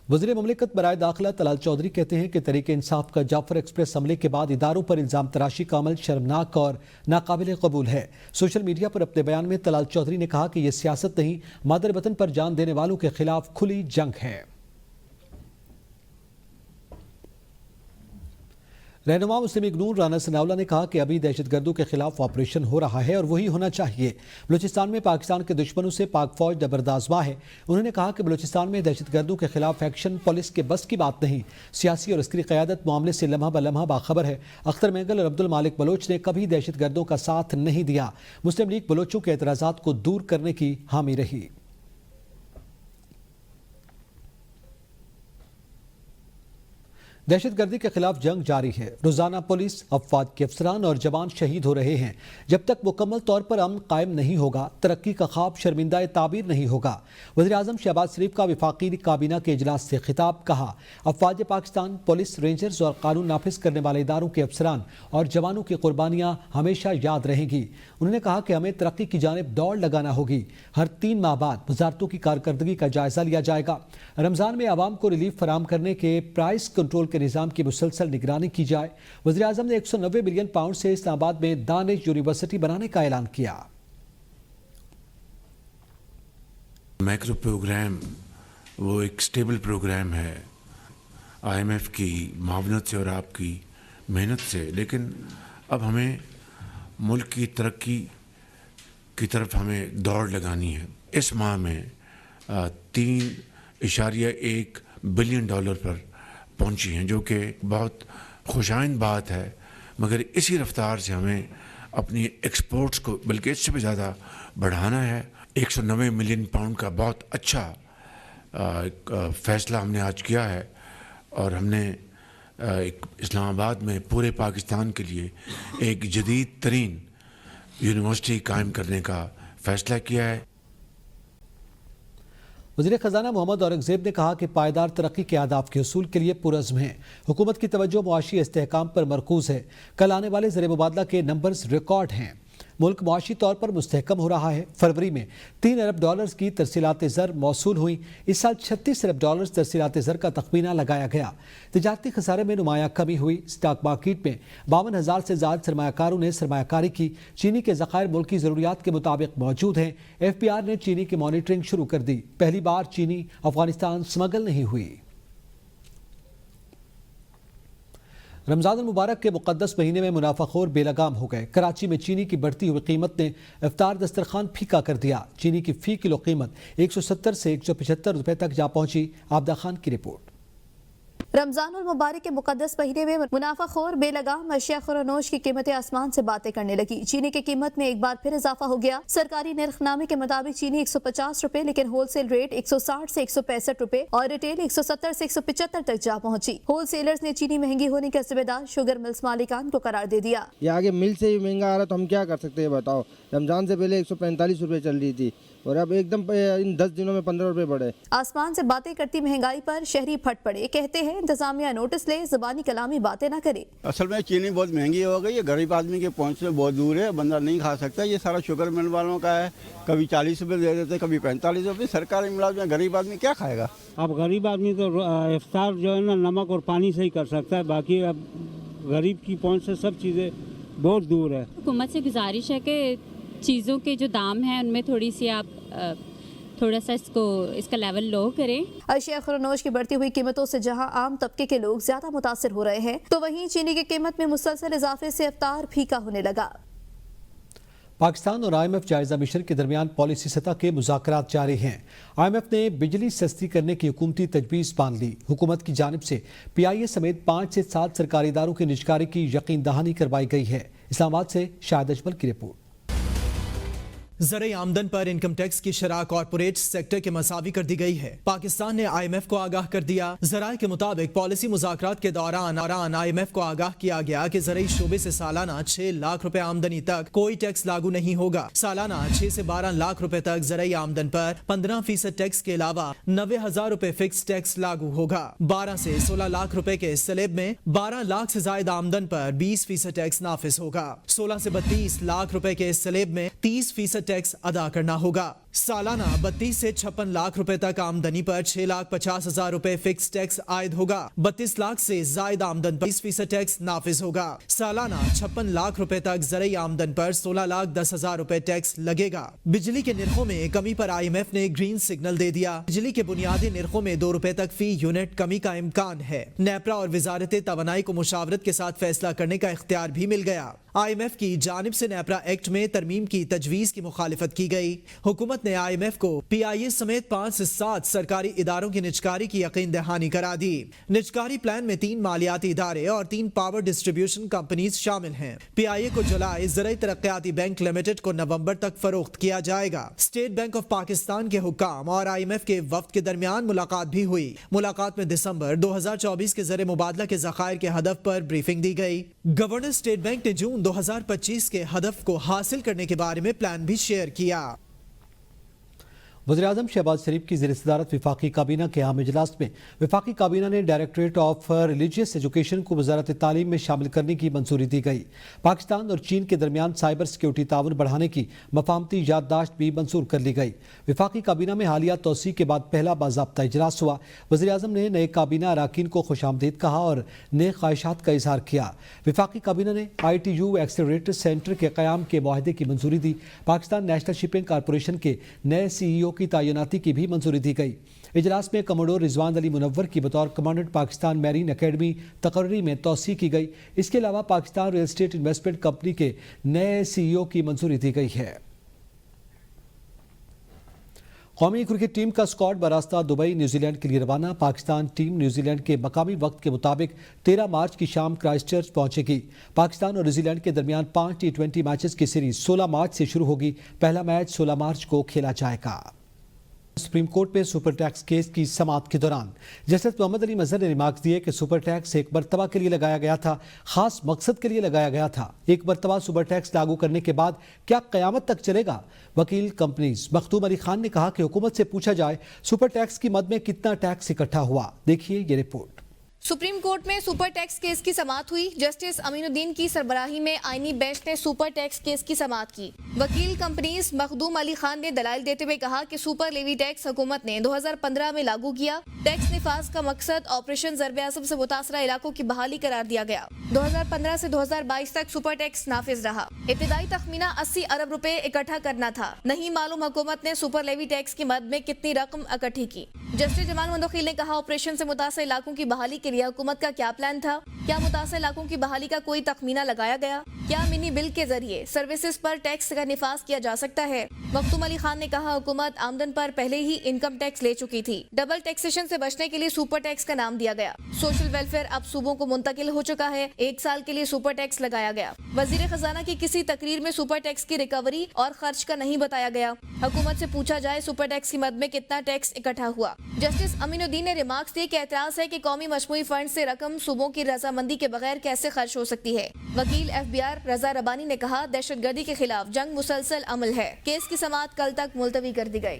वज़ीर मुमलिकत बराए दाखिला तलाल चौधरी कहते हैं कि तहरीक इंसाफ का जाफर एक्सप्रेस हमले के बाद इदारों पर इल्ज़ाम तराशी का अमल शर्मनाक और नाकाबिल कबूल है। सोशल मीडिया पर अपने बयान में तलाल चौधरी ने कहा कि यह सियासत नहीं, मादर वतन पर जान देने वालों के खिलाफ खुली जंग है। रहनुमा मुस्लिम लीग नून राना सनाउल्लाह ने कहा कि अभी दहशतगर्दों के खिलाफ ऑपरेशन हो रहा है और वही होना चाहिए। बलूचिस्तान में पाकिस्तान के दुश्मनों से पाक फौज जबरदस्ता है। उन्होंने कहा कि बलूचिस्तान में दहशतगर्दों के खिलाफ एक्शन पुलिस के बस की बात नहीं। सियासी और अस्करी क़यादत मामले से लम्हा ब लम्हा बाखबर है। अख्तर मेंगल और अब्दुल मालिक बलोच ने कभी दहशतगर्दों का साथ नहीं दिया। मुस्लिम लीग बलोचों के एतराज़ात को दूर करने की हामी रही। दहशतगर्दी के खिलाफ जंग जारी है। रोजाना पुलिस, अफवाज के अफसरान और जवान शहीद हो रहे हैं। जब तक मुकम्मल तौर पर अमन कायम नहीं होगा, तरक्की का ख्वाब शर्मिंदा ताबीर नहीं होगा। वज़ीर आज़म शहबाज शरीफ का वफाकी काबीना के इजलास से खिताब। कहा, अफवाज पाकिस्तान, पुलिस, रेंजर्स और कानून नाफिज करने वाले इदारों के अफसरान और जवानों की कुर्बानियाँ हमेशा याद रहेंगी। उन्होंने कहा कि हमें तरक्की की जानिब दौड़ लगाना होगी। हर 3 माह बाद वजारतों की कारकर्दगी का जायजा लिया जाएगा। रमज़ान में आवाम को रिलीफ फराम करने के प्राइस कंट्रोल के निज़ाम की मुसलसल निगरानी की जाए। वज़ीर आज़म ने 190 मिलियन पाउंड से इस्लामाबाद में दानिश यूनिवर्सिटी बनाने का ऐलान किया। मैक्रो प्रोग्राम वो एक स्टेबल प्रोग्राम है, IMF की मावनत से और आपकी मेहनत से, लेकिन अब हमें मुल्क की तरक्की की तरफ हमें दौड़ लगानी है। इस माह में 3.1 बिलियन डॉलर पर पहुंची हैं, जो कि बहुत खुशाइन बात है। मगर इसी रफ्तार से हमें अपनी एक्सपोर्ट्स को बल्कि इससे भी ज़्यादा बढ़ाना है। 190 मिलियन पाउंड का बहुत अच्छा फ़ैसला हमने आज किया है और हमने एक इस्लामाबाद में पूरे पाकिस्तान के लिए एक जदीद तरीन यूनिवर्सिटी कायम करने का फ़ैसला किया है। वज़ीर ख़ज़ाना मोहम्मद औरंगज़ेब ने कहा कि पायदार तरक्की के आदाब के उसूल के लिए पुरज़्म है। हुकूमत की तवज्जो मुआशी इस्तेहकाम पर मरकूज़ है। कल आने वाले ज़र मुबादला के नंबर्स रिकॉर्ड हैं। मुल्क मुआशी तौर पर मुस्तहकम हो रहा है। फरवरी में 3 अरब डॉलर्स की तरसीलात ज़र मौसूल हुई। इस साल 36 अरब डॉलर्स तरसीलात ज़र का तखमीना लगाया गया। तिजारती खसारे में नुमाया कमी हुई। स्टॉक मार्केट में 52,000 से ज़्यादा सरमायाकारों ने सरमायाकारी की। चीनी के ज़खायर मुल्क की ज़रूरियात के मुताबिक मौजूद हैं। FBR ने चीनी की मॉनिटरिंग शुरू कर दी। पहली बार चीनी अफगानिस्तान स्मगल नहीं हुई। रमज़ान मुबारक के मुक़द्दस महीने में मुनाफाखोर बेलगाम हो गए। कराची में चीनी की बढ़ती हुई कीमत ने इफ्तार दस्तरखान फीका कर दिया। चीनी की फ़ी किलो कीमत 170 से 175 रुपए तक जा पहुंची। आबदा खान की रिपोर्ट। रमजानुल मुबारक के मुकद्दस महीने में मुनाफाखोर बेलगाम अशिया खुरनोश की कीमतें आसमान से बातें करने लगी। चीनी की कीमत में एक बार फिर इजाफा हो गया। सरकारी निर्खनामे के मुताबिक चीनी 150 रुपए, लेकिन होलसेल रेट 160 से 165 रुपए और रिटेल 170 से 175 तक जा पहुंची। होलसेलर्स ने चीनी महंगी होने का जिम्मेदार शुगर मिल्स मालिकान को करार दे दिया। ये आगे मिल से ही महंगा आ रहा तो हम क्या कर सकते हैं बताओ। रमजान से पहले 145 रुपए चल रही थी और अब एकदम इन 10 दिनों में 15 रुपए बढ़े। आसमान से बातें करती महंगाई पर शहरी फट पड़े। कहते हैं इंतजामिया नोटिस ले, ज़बानी कलामी बातें ना करे। असल में चीनी बहुत महंगी हो गई है, गरीब आदमी के पहुंच से बहुत दूर है, बंदा नहीं खा सकता। ये सारा शुगर मिल वालों का है। कभी 40 रुपए दे देते, कभी 45 रुपए। सरकारी मिलाज में गरीब आदमी क्या खाएगा। अब गरीब आदमी तो इफ्तार जो है ना नमक और पानी से ही कर सकता है। बाकी अब गरीब की पहुंच से सब चीज़ें बहुत दूर है। हुकूमत से गुजारिश है कि चीज़ों के जो दाम हैं उनमें थोड़ी सी आप थोड़ा सा इसका लेवल लो करें। अशिया खुरनोश की बढ़ती हुई कीमतों से जहां आम तबके के लोग ज्यादा मुतासिर हो रहे हैं, तो वहीं चीनी की कीमत में मुसलसल इजाफे से इफ्तार फीका होने लगा। पाकिस्तान और IMF जायजा मिशन के दरमियान पॉलिसी सतह के मुज़ाकरात जारी हैं। IMF ने बिजली सस्ती करने की हुकूमती तजवीज़ मान ली। हुकूमत की जानिब से PIA समेत 5 से 7 सरकारी इदारों की निजकारी की यकीन दहानी करवाई गई है। इस्लामाबाद से शाहिद अजमल की रिपोर्ट। ज़र आमदन पर इनकम टैक्स की शरह कॉर्पोरेट सेक्टर के मसावी कर दी गई है। पाकिस्तान ने IMF को आगाह कर दिया। ज़राए के मुताबिक पॉलिसी मुज़ाकरात के दौरान IMF को आगाह किया गया कि ज़राई शोबे से सालाना 6 लाख रुपए आमदनी तक कोई टैक्स लागू नहीं होगा। सालाना 6 से 12 लाख रुपए तक ज़राई आमदन पर 15% टैक्स के अलावा 90,000 रुपए फिक्स टैक्स लागू होगा। 12 से 16 लाख रुपए के स्लैब में 12 लाख से ज्यादा आमदन पर 20% टैक्स नाफिज होगा। 16 से 32 लाख रुपए के स्लैब में 30% टैक्स अदा करना होगा। सालाना 32 से 56 लाख रुपए तक आमदनी पर 6,50,000 रुपए फिक्स टैक्स आयद होगा। 32 लाख से जायद आमदन पर 20% टैक्स नाफिज होगा। सालाना 56 लाख रुपए तक ज़रूरी आमदन पर 16,10,000 रुपए टैक्स लगेगा। बिजली के निर्खों में कमी पर IMF ने ग्रीन सिग्नल दे दिया। बिजली के बुनियादी निर्खों में 2 रुपए तक फी यूनिट कमी का इम्कान है। नेपरा और वजारत तवानाई को मुशावरत के साथ फैसला करने का इख्तियार भी मिल गया। IMF की जानिब से नेपरा एक्ट में तरमीम की तजवीज़ की मुखालिफत की गई। हुकूमत ने IMF को PIA समेत 5 से 7 सरकारी इदारों की निजकारी की यकीन दहानी करा दी। निजकारी प्लान में 3 मालियाती इदारे और 3 पावर डिस्ट्रीब्यूशन कंपनीज शामिल हैं। PIA को जुलाई ज़राई तरक्याती बैंक लिमिटेड को नवंबर तक फरोख्त किया जाएगा। स्टेट बैंक ऑफ पाकिस्तान के हुक्काम और IMF के वफ्द के दरमियान मुलाकात भी हुई। मुलाकात में दिसंबर 2024 के ज़र मुबादला के ज़खायर के हदफ पर ब्रीफिंग दी गई। गवर्नर स्टेट बैंक ने जून 2025 के हदफ को हासिल करने के बारे में प्लान भी शेयर किया। वज़ीर-ए-आज़म शहबाज शरीफ की ज़ेर सदारत वफाकी काबीना के अहम इजलास में वफाकी काबीना ने डायरेक्टरेट ऑफ रिलीजियस एजुकेशन को वजारत तालीम में शामिल करने की मंजूरी दी गई। पाकिस्तान और चीन के दरमियान साइबर सिक्योरिटी ताउन बढ़ाने की मफाहमती याददाश्त भी मंजूर कर ली गई। वफाकी काबीना में हालिया तोसी के बाद पहला बाज़ाब्ता इजलास हुआ। वज़ीर-ए-आज़म ने नए काबीना अराकीन को खुशामदीद कहा और नए ख्वाहिशात का इजहार किया। वफाकी काबीना ने ITU एक्सेलरेटर सेंटर के क़याम के मुआहदे की मंजूरी दी। पाकिस्तान नेशनल शिपिंग कॉरपोरेशन के नए CEO की तैनाती की भी मंजूरी दी गई। इजलास में कमोडोर रिजवान अली मुनव्वर की बतौर कमांडेंट पाकिस्तान मैरीन अकेडमी तकर्री में तौसीह की गई। इसके अलावा Pakistan real estate investment company के नए CEO की मंजूरी दी गई है। कौमी क्रिकेट टीम का स्क्वाड बरास्ता दुबई न्यूजीलैंड के लिए रवाना। पाकिस्तान टीम न्यूजीलैंड के मकामी वक्त के मुताबिक 13 मार्च की शाम क्राइस्टचर्च पहुंचेगी। पाकिस्तान और न्यूजीलैंड के दरमियान 5 T20 मैचेस की सीरीज 16 मार्च से शुरू होगी। पहला मैच 16 मार्च को खेला जाएगा। सुप्रीम कोर्ट में सुपर टैक्स केस की समाअत के दौरान जस्टिस मोहम्मद अली मजहर ने रिमार्क्स दिए कि सुपर टैक्स एक मरतबा के लिए लगाया गया था, खास मकसद के लिए लगाया गया था। एक मरतबा सुपर टैक्स लागू करने के बाद क्या क़यामत तक चलेगा? वकील कंपनीज मखदूम अली खान ने कहा कि हुकूमत से पूछा जाए सुपर टैक्स की मद में कितना टैक्स इकट्ठा हुआ। देखिए ये रिपोर्ट। सुप्रीम कोर्ट में सुपर टैक्स केस की समाअत हुई। जस्टिस अमीनुद्दीन की सरबराही में आईनी बेंच ने सुपर टैक्स केस की समाअत की। वकील कंपनीज मखदूम अली खान ने दलाइल देते हुए कहा कि सुपर लेवी टैक्स हुकूमत ने 2015 में लागू किया। टैक्स निफाज का मकसद ऑपरेशन ज़र्ब-ए-आज़म से मुतासरा इलाकों की बहाली करार दिया गया। 2015 से 2022 तक सुपर टैक्स नाफिज रहा। इब्तिदाई तखमीना 80 अरब रुपए इकट्ठा करना था। नहीं मालूम हुकूमत ने सुपर लेवी टैक्स की मद में कितनी रकम इकट्ठी की। जस्टिस जमाल मंदखिल ने कहा ऑपरेशन से मुतासरा इलाकों की बहाली के लिए हुकूमत का क्या प्लान था? क्या मुतासर इलाकों की बहाली का कोई तखमीना लगाया गया? क्या मिनी बिल के जरिए सर्विसेज पर टैक्स का निफाज किया जा सकता है? मखदूम अली खान ने कहा हुकूमत आमदन पर पहले ही इनकम टैक्स ले चुकी थी। डबल टैक्सेशन से बचने के लिए सुपर टैक्स का नाम दिया गया। सोशल वेलफेयर अब सूबों को मुंतकिल हो चुका है। 1 साल के लिए सुपर टैक्स लगाया गया। वजीर खजाना की किसी तकरीर में सुपर टैक्स की रिकवरी और खर्च का नहीं बताया गया। हुकूमत से पूछा जाए सुपर टैक्स की मद में कितना टैक्स इकट्ठा हुआ। जस्टिस अमीनुद्दीन ने रिमार्क्स दिए कि एतराज है कि कौमी मजमूई फंड से रकम सूबों की रजामंदी के बगैर कैसे खर्च हो सकती है। वकील FBR रजा रबानी ने कहा दहशतगर्दी के खिलाफ जंग मुसलसल अमल है। केस की समाअत कल तक मुलतवी कर दी गई।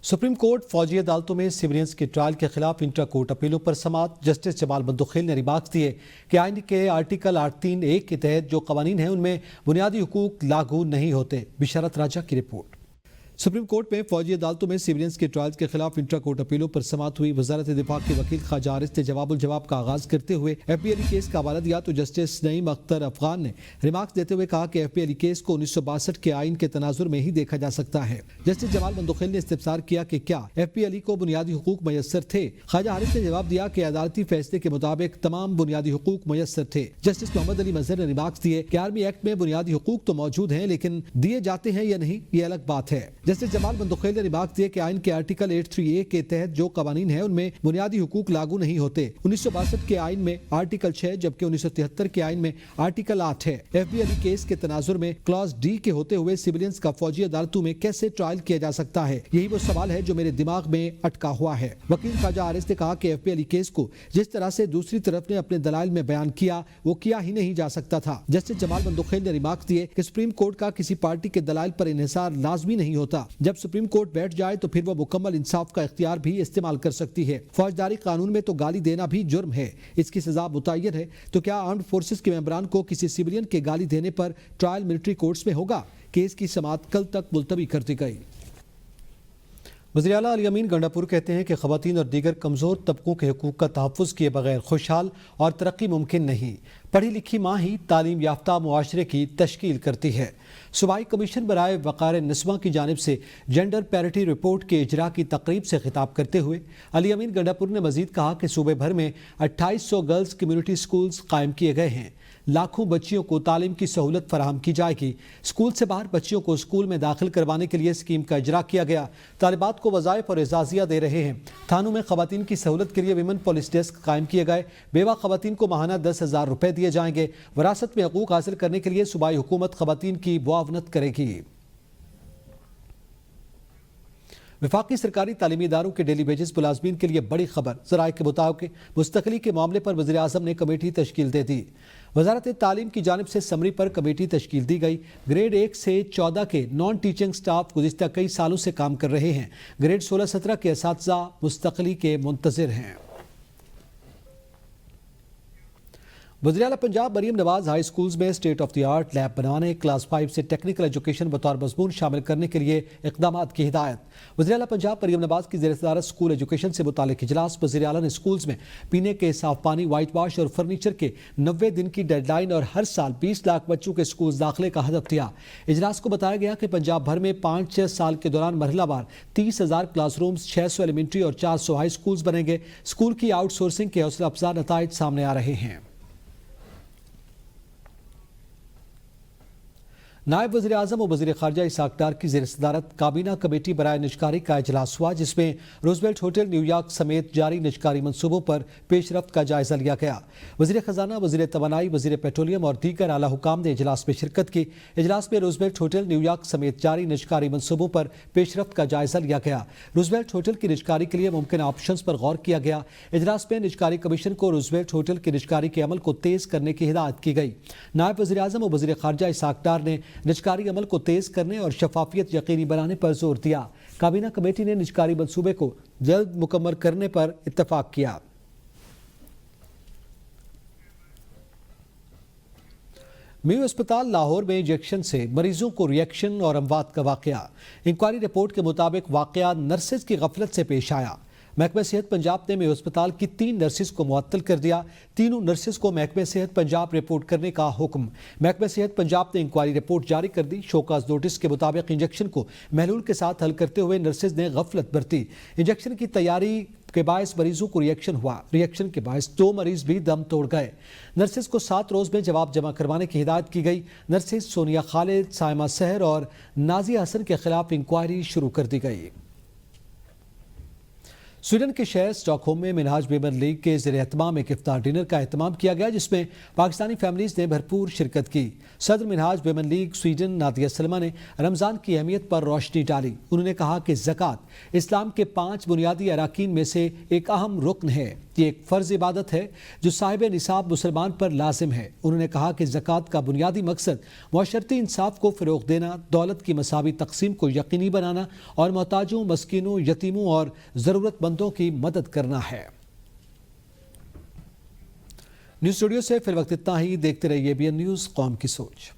सुप्रीम कोर्ट फौजी अदालतों में सिविलियंस के ट्रायल के खिलाफ इंट्रा कोर्ट अपीलों पर समाअत। जस्टिस जमाल मंदखिल ने रिमार्क्स दिए कि आईन के आर्टिकल 831 के तहत जो कवानीन हैं उनमें बुनियादी हुकूक लागू नहीं होते। बिशारत राजा की रिपोर्ट। सुप्रीम कोर्ट में फौजी अदालतों में सिविलियंस के ट्रायल्स के खिलाफ इंट्रा कोर्ट अपीलों पर समाअत हुई। वजारत दिफा के वकील ख्वाजा आरिफ ने जवाब का आगाज करते हुए FP अली केस का हवाला दिया तो जस्टिस नईम अख्तर अफगान ने रिमार्क्स देते हुए कहा कि FP अली केस को 1962 के आइन के तनाजुर में ही देखा जा सकता है। जस्टिस जमाल मंदखिल ने इस्तिफसार किया कि क्या FP अली को बुनियादी हुकूक मयसर थे। ख्वाजा आरिफ ने जवाब दिया कि अदालती फैसले के मुताबिक तमाम बुनियादी हुकूक मयसर थे। जस्टिस मोहम्मद अली मजहर ने रिमार्क्स दिए कि आर्मी एक्ट में बुनियादी हुकूक तो मौजूद हैं लेकिन दिए जाते हैं या नहीं ये अलग बात है। जस्टिस जमाल मंदखिल ने रिमार्क्स दिए कि आइन के आर्टिकल 838 के तहत जो कवानीन हैं उनमें बुनियादी हुकूक लागू नहीं होते। 1962 के आइन में आर्टिकल 6 जबकि 1973 के आइन में आर्टिकल 8 है। FP अली केस के तनाजुर में क्लॉज D के होते हुए सिविलियंस का फौजी अदालतों में कैसे ट्रायल किया जा सकता है, यही वो सवाल है जो मेरे दिमाग में अटका हुआ है। वकील ख्वाजा आरिफ ने कहा कि FP अली केस को जिस तरह से दूसरी तरफ ने अपने दलाइल में बयान किया वो किया ही नहीं जा सकता था। जस्टिस जमाल मंदखिल ने रिमार्क्स दिए कि सुप्रीम कोर्ट का किसी पार्टी के दलाइल पर इन्हिसार लाजमी नहीं होता। ہوگا. جب سپریم کورٹ بیٹھ جائے تو پھر وہ مکمل انصاف کا اختیار بھی استعمال کر سکتی ہے. فوجداری قانون میں تو گالی دینا بھی جرم ہے, اس کی سزا متعین ہے. تو کیا آرمڈ فورسز کے ممبران کو کسی سویلین کے گالی دینے پر ٹرائل ملٹری کورٹس میں ہوگا؟ کیس کی سماعت کل تک ملتوی کر دی گئی. وزیر اعلیٰ علی امین گنڈاپور کہتے ہیں کہ خواتین اور دیگر کمزور طبقوں کے حقوق کا تحفظ کیے بغیر خوشحال اور ترقی ممکن نہیں. پڑھی لکھی ماں ہی تعلیم یافتہ معاشرے کی تشکیل کرتی ہے. صوبائی کمیشن برائے وقار نسواں کی جانب سے جینڈر پیرٹی رپورٹ کے اجرا کی تقریب سے خطاب کرتے ہوئے علی امین گنڈاپور نے مزید کہا کہ صوبے بھر میں 2800 گرلز کمیونٹی سکولز قائم کیے گئے ہیں. لاکھوں بچیوں کو تعلیم کی سہولت فراہم کی جائے گی. اسکول سے باہر بچیوں کو اسکول میں داخل کروانے کے لیے اسکیم کا اجرا کیا گیا. طالبات کو وظائف اور اعزازیہ دے رہے ہیں. تھانوں میں خواتین کی سہولت کے لیے ویمن پولیس ڈیسک قائم کیے گئے. بیوہ خواتین کو ماہانہ 10,000 روپے دیے جائیں گے. وراثت میں حقوق حاصل کرنے کے لیے صوبائی حکومت خواتین کی معاونت کرے گی. وفاقی سرکاری تعلیمی اداروں کے ڈیلی ویجز ملازمین کے لیے بڑی خبر. ذرائع کے مطابق مستقلی کے معاملے پر وزیر اعظم نے کمیٹی تشکیل دے دی. وزارت تعلیم کی جانب سے سمری پر کمیٹی تشکیل دی گئی. گریڈ 1 سے 14 کے نان ٹیچنگ سٹاف گزشتہ کئی سالوں سے کام کر رہے ہیں. گریڈ 16-17 کے اساتذہ مستقلی کے منتظر ہیں. وزیر اعلیٰ پنجاب مریم نواز ہائی اسکولز میں state of the art lab بنانے, کلاس 5 سے ٹیکنیکل ایجوکیشن بطور مضمون شامل کرنے کے لیے اقدامات کی ہدایت. وزیر اعلیٰ پنجاب مریم نواز کی زیر صدارت اسکول ایجوکیشن سے متعلق اجلاس. وزیر اعلیٰ نے اسکولز میں پینے کے صاف پانی, وائٹ واش اور فرنیچر کے 90 دن کی ڈیڈ لائن اور ہر سال 20 لاکھ بچوں کے اسکولز داخلے کا ہدف دیا. اجلاس کو بتایا گیا کہ پنجاب بھر میں 5 سال کے دوران مرحلہ وار 30,000 کلاس رومز, 600 ایلیمنٹری اور 400 ہائی اسکولز بنیں گے. اسکول کی آؤٹ سورسنگ کے حوصلہ افزا نتائج سامنے آ رہے ہیں. نائب وزیر اعظم اور وزیر خارجہ اسحاق ڈار کی زیر صدارت کابینہ کمیٹی برائے نجکاری کا اجلاس ہوا, جس میں روزویلٹ ہوٹل نیو یارک سمیت جاری نجکاری منصوبوں پر پیش رفت کا جائزہ لیا گیا. وزیر خزانہ, وزیر توانائی, وزیر پیٹرولیم اور دیگر اعلیٰ حکام نے اجلاس میں شرکت کی. اجلاس میں روزویلٹ ہوٹل نیو یارک سمیت جاری نجکاری منصوبوں پر پیش رفت کا جائزہ لیا گیا. روزویلٹ ہوٹل کی نجکاری کے لیے ممکنہ آپشنز پر غور کیا گیا. اجلاس میں نجکاری کمیشن کو روزویلٹ ہوٹل کی نجکاری کے عمل کو تیز کرنے کی ہدایت کی گئی. نائب وزیر اعظم اور وزیر خارجہ اسحاق ڈار نے نجکاری عمل کو تیز کرنے اور شفافیت یقینی بنانے پر زور دیا. کابینہ کمیٹی نے نجکاری منصوبے کو جلد مکمل کرنے پر اتفاق کیا. میو اسپتال لاہور میں انجیکشن سے مریضوں کو ریئیکشن اور اموات کا واقعہ. انکوائری رپورٹ کے مطابق واقعہ نرسز کی غفلت سے پیش آیا. محکمہ صحت پنجاب نے میو اسپتال کی 3 نرسز کو معطل کر دیا. تینوں نرسز کو محکمہ صحت پنجاب رپورٹ کرنے کا حکم. محکمہ صحت پنجاب نے انکوائری رپورٹ جاری کر دی. شوکاز نوٹس کے مطابق انجیکشن کو محلول کے ساتھ حل کرتے ہوئے نرسز نے غفلت برتی. انجیکشن کی تیاری کے باعث مریضوں کو ریئیکشن ہوا. ریئیکشن کے باعث 2 مریض بھی دم توڑ گئے. نرسز کو 7 روز میں جواب جمع کروانے کی ہدایت کی گئی. نرسز سونیا خالد, سائمہ سحر اور نازیہ حسن کے خلاف انکوائری شروع کر دی گئی. سویڈن کے شہر اسٹاک ہوم میں منہاج ویمن لیگ کے زیر اہتمام ایک افطار ڈنر کا اہتمام کیا گیا, جس میں پاکستانی فیملیز نے بھرپور شرکت کی. صدر منہاج ویمن لیگ سویڈن نادیہ سلمہ نے رمضان کی اہمیت پر روشنی ڈالی. انہوں نے کہا کہ زکوٰۃ اسلام کے 5 بنیادی اراکین میں سے ایک اہم رکن ہے. یہ ایک فرض عبادت ہے جو صاحب نصاب مسلمان پر لازم ہے. انہوں نے کہا کہ زکوٰۃ کا بنیادی مقصد معاشرتی انصاف کو فروغ دینا, دولت کی مساوی تقسیم کو یقینی بنانا اور محتاجوں, مسکینوں, یتیموں اور ضرورت مندوں کی مدد کرنا ہے. نیوز اسٹوڈیو سے فی الوقت اتنا ہی. دیکھتے رہیے ABN نیوز, قوم کی سوچ.